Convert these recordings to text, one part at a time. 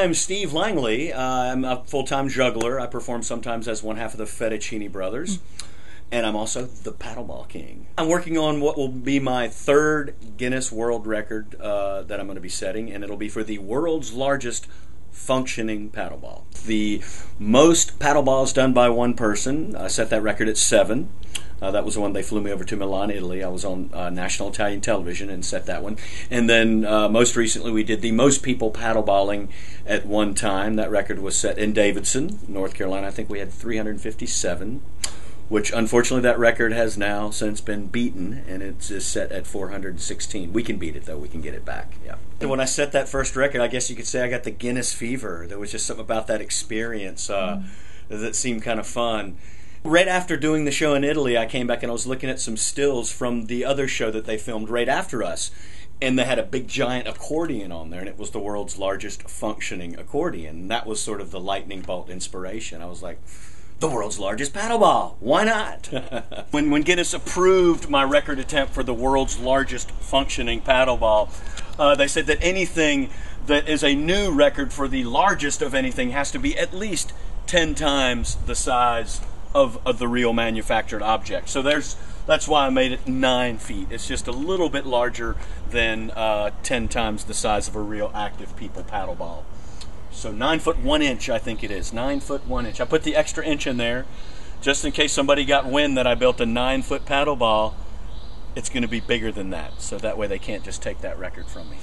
I'm Steve Langley. I'm a full-time juggler. I perform sometimes as one half of the Fettuccine Brothers. And I'm also the Ball King. I'm working on what will be my third Guinness World Record that I'm going to be setting, and it'll be for the world's largest functioning paddleball. The most paddleballs done by one person. I set that record at 7. That was the one they flew me over to Milan, Italy. I was on national Italian television and set that one. And then most recently we did the most people paddleballing at one time. That record was set in Davidson, North Carolina. I think we had 357, which unfortunately that record has now since been beaten, and it's set at 416. We can beat it, though. We can get it back. Yeah. When I set that first record, I guess you could say I got the Guinness fever. There was just something about that experience that seemed kind of fun. Right after doing the show in Italy, I came back and I was looking at some stills from the other show that they filmed right after us. And they had a big giant accordion on there, and it was the world's largest functioning accordion. And that was sort of the lightning bolt inspiration. I was like, the world's largest paddleball. Why not? When Guinness approved my record attempt for the world's largest functioning paddleball, they said that anything that is a new record for the largest of anything has to be at least 10 times the size of the real manufactured object. So that's why I made it 9 feet. It's just a little bit larger than 10 times the size of a real active people paddleball. So 9 foot 1 inch, I think it is. 9 foot 1 inch. I put the extra inch in there just in case somebody got wind that I built a 9 foot paddleball. It's going to be bigger than that, so that way they can't just take that record from me.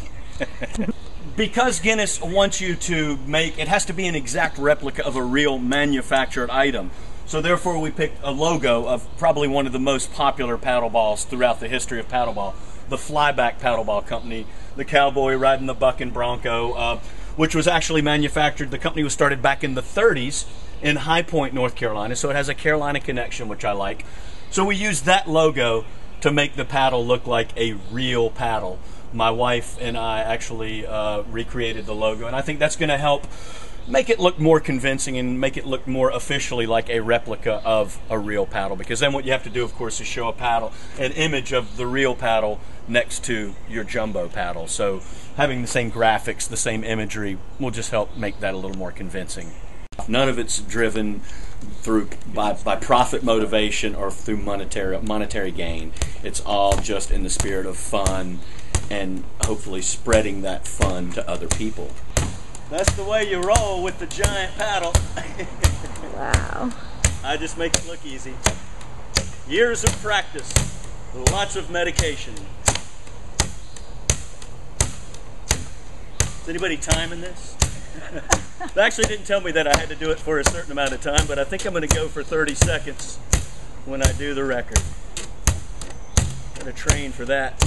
Because Guinness wants you to make, it has to be an exact replica of a real manufactured item. So therefore we picked a logo of probably one of the most popular paddleballs throughout the history of paddleball, the Flyback Paddleball Company, the cowboy riding the buck and bronco, which was actually manufactured, the company was started back in the 30s in High Point, North Carolina, so it has a Carolina connection, which I like. So we used that logo to make the paddle look like a real paddle. My wife and I actually recreated the logo, and I think that's going to help make it look more convincing and make it look more officially like a replica of a real paddle. Because then what you have to do, of course, is show a paddle, an image of the real paddle next to your jumbo paddle. So having the same graphics, the same imagery will just help make that a little more convincing. None of it's driven by profit motivation or through monetary gain. It's all just in the spirit of fun and hopefully spreading that fun to other people. That's the way you roll with the giant paddle. Wow. I just make it look easy. Years of practice, lots of medication. Is anybody timing this? They actually didn't tell me that I had to do it for a certain amount of time, but I think I'm going to go for 30 seconds when I do the record. Got to train for that.